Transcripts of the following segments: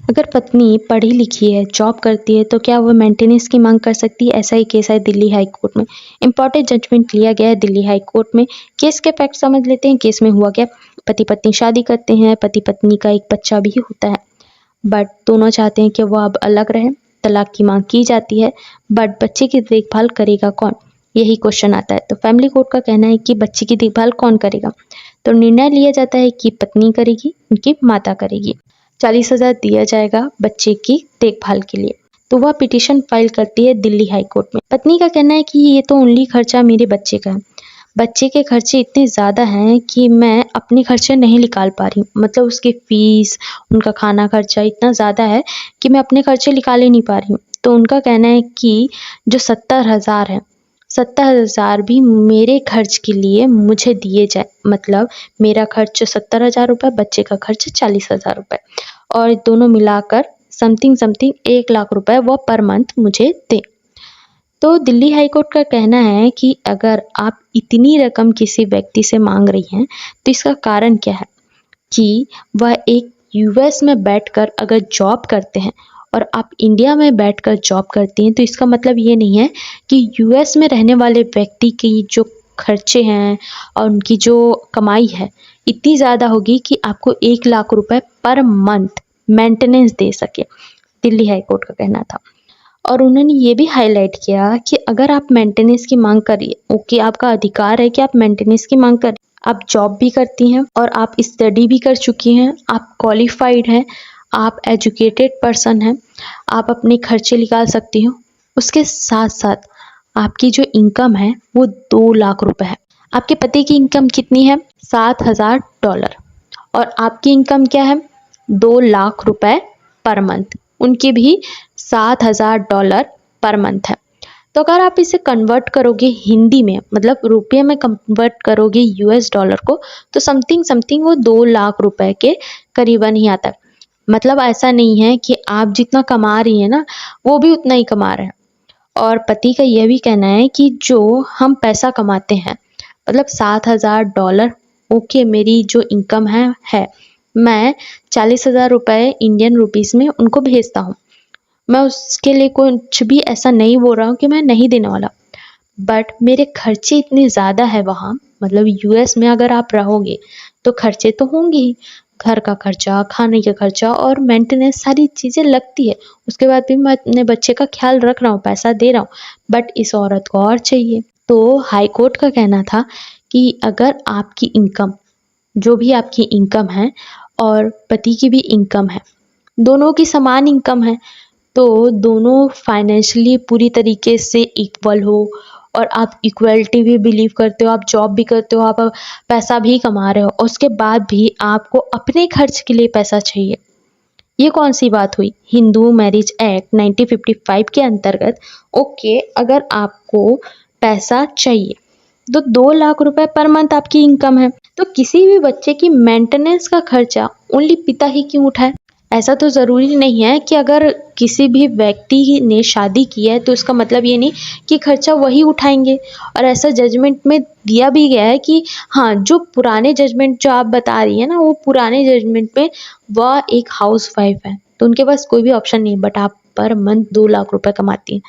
अगर पत्नी पढ़ी लिखी है, जॉब करती है, तो क्या वो मेंटेनेंस की मांग कर सकती है? ऐसा ही केस है दिल्ली हाई कोर्ट में। इंपॉर्टेंट जजमेंट लिया गया है दिल्ली हाई कोर्ट में। केस के फैक्ट समझ लेते हैं। केस में हुआ क्या, पति पत्नी शादी करते हैं, पति पत्नी का एक बच्चा भी होता है, बट दोनों चाहते हैं कि वो अब अलग रहें। तलाक की मांग की जाती है, बट बच्चे की देखभाल करेगा कौन, यही क्वेश्चन आता है। तो फैमिली कोर्ट का कहना है कि बच्चे की देखभाल कौन करेगा। तो निर्णय लिया जाता है कि पत्नी करेगी, उनकी माता करेगी। 40,000 दिया जाएगा बच्चे की देखभाल के लिए। तो वह पिटीशन फाइल करती है दिल्ली हाई कोर्ट में। पत्नी का कहना है कि ये तो ओनली खर्चा मेरे बच्चे का है, बच्चे के खर्चे इतने ज़्यादा हैं कि मैं अपने खर्चे नहीं निकाल पा रही हूँ। मतलब उसकी फीस, उनका खाना खर्चा इतना ज़्यादा है कि मैं अपने खर्चे निकाल ही नहीं पा रही हूँ। तो उनका कहना है कि जो 70,000 है, 70,000 भी मेरे खर्च के लिए मुझे दिए जाए। मतलब मेरा खर्च 70,000 रुपये, बच्चे का खर्च 40,000 रुपये, और दोनों मिलाकर समथिंग 1 लाख रुपए वो पर मंथ मुझे दें। तो दिल्ली हाई कोर्ट का कहना है कि अगर आप इतनी रकम किसी व्यक्ति से मांग रही हैं, तो इसका कारण क्या है कि वह एक यूएस में बैठकर अगर जॉब करते हैं और आप इंडिया में बैठकर जॉब करती हैं, तो इसका मतलब ये नहीं है कि यूएस में रहने वाले व्यक्ति की जो खर्चे हैं और उनकी जो कमाई है इतनी ज़्यादा होगी कि आपको 1 लाख रुपए पर मंथ मेंटेनेंस दे सके। दिल्ली हाई कोर्ट का कहना था। और उन्होंने ये भी हाईलाइट किया कि अगर आप मेंटेनेंस की मांग करिए, ओके, आपका अधिकार है कि आप मेंटेनेंस की मांग करें। आप जॉब भी करती हैं और आप स्टडी भी कर चुकी हैं, आप क्वालिफाइड हैं, आप एजुकेटेड पर्सन हैं, आप अपने खर्चे निकाल सकती हो। उसके साथ साथ आपकी जो इनकम है वो 2 लाख रुपए है। आपके पति की इनकम कितनी है? $7,000। और आपकी इनकम क्या है? 2 लाख रुपए पर मंथ। उनकी भी $7,000 पर मंथ है। तो अगर आप इसे कन्वर्ट करोगे हिंदी में, मतलब रुपये में कन्वर्ट करोगे यूएस डॉलर को, तो समथिंग वो 2 लाख रुपए के करीबन ही आता है। मतलब ऐसा नहीं है कि आप जितना कमा रही हैं ना, वो भी उतना ही कमा रहे हैं। और पति का यह भी कहना है कि जो हम पैसा कमाते हैं, मतलब $7,000, ओके, मेरी जो इनकम है मैं 40,000 रुपये इंडियन रुपीस में उनको भेजता हूँ। मैं उसके लिए कुछ भी ऐसा नहीं बोल रहा हूँ कि मैं नहीं देने वाला, बट मेरे खर्चे इतने ज़्यादा है वहाँ, मतलब यूएस में अगर आप रहोगे तो खर्चे तो होंगे ही। घर का खर्चा, खाने का खर्चा और मेंटेनेंस, सारी चीज़ें लगती है। उसके बाद भी मैं अपने बच्चे का ख्याल रख रहा हूँ, पैसा दे रहा हूँ, बट इस औरत को और चाहिए। तो हाई कोर्ट का कहना था कि अगर आपकी इनकम, जो भी आपकी इनकम है और पति की भी इनकम है, दोनों की समान इनकम है, तो दोनों फाइनेंशियली पूरी तरीके से इक्वल हो और आप इक्वलिटी भी बिलीव करते हो, आप जॉब भी करते हो, आप पैसा भी कमा रहे हो, उसके बाद भी आपको अपने खर्च के लिए पैसा चाहिए। ये कौन सी बात हुई? हिंदू मैरिज एक्ट 1955 के अंतर्गत, ओके, अगर आपको पैसा चाहिए तो 2 लाख रुपए पर मंथ आपकी इनकम है, तो किसी भी बच्चे की मेंटेनेंस का खर्चा ओनली पिता ही क्यों उठाए? ऐसा तो ज़रूरी नहीं है कि अगर किसी भी व्यक्ति ने शादी की है तो इसका मतलब ये नहीं कि खर्चा वही उठाएंगे। और ऐसा जजमेंट में दिया भी गया है कि हाँ, जो पुराने जजमेंट जो आप बता रही है ना, वो पुराने जजमेंट में वह एक हाउस वाइफ है, तो उनके पास कोई भी ऑप्शन नहीं है, बट आप पर मंथ 2 लाख रुपए कमाती हैं,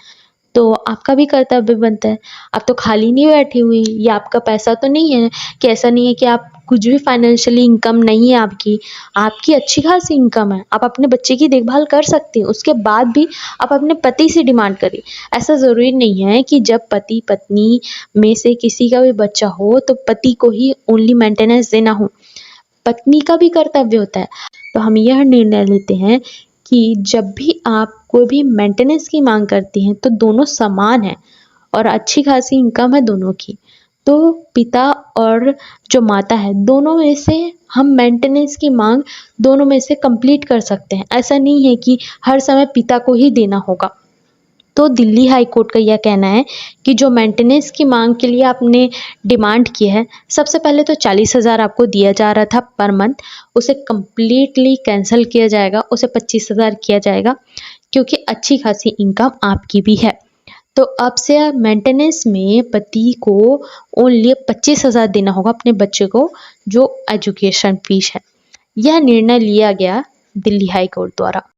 तो आपका भी कर्तव्य बनता है। आप तो खाली नहीं बैठी हुई, ये आपका पैसा तो नहीं है कि ऐसा नहीं है कि आप कुछ भी फाइनेंशियली इनकम नहीं है आपकी, आपकी अच्छी खासी इनकम है, आप अपने बच्चे की देखभाल कर सकती हैं, उसके बाद भी आप अपने पति से डिमांड करिए। ऐसा ज़रूरी नहीं है कि जब पति पत्नी में से किसी का भी बच्चा हो तो पति को ही ओनली मेंटेनेंस देना हो, पत्नी का भी कर्तव्य होता है। तो हम यह निर्णय लेते हैं कि जब भी आप कोई भी मेंटेनेंस की मांग करती हैं तो दोनों समान हैं और अच्छी खासी इनकम है दोनों की, तो पिता और जो माता है, दोनों में से हम मेंटेनेंस की मांग दोनों में से कंप्लीट कर सकते हैं। ऐसा नहीं है कि हर समय पिता को ही देना होगा। तो दिल्ली हाई कोर्ट का यह कहना है कि जो मेंटेनेंस की मांग के लिए आपने डिमांड की है, सबसे पहले तो 40,000 आपको दिया जा रहा था पर मंथ, उसे कम्प्लीटली कैंसिल किया जाएगा, उसे 25,000 किया जाएगा, क्योंकि अच्छी खासी इनकम आपकी भी है। तो अब से मेंटेनेंस में पति को ओनली 25,000 देना होगा अपने बच्चे को, जो एजुकेशन फीस है। यह निर्णय लिया गया दिल्ली हाई कोर्ट द्वारा।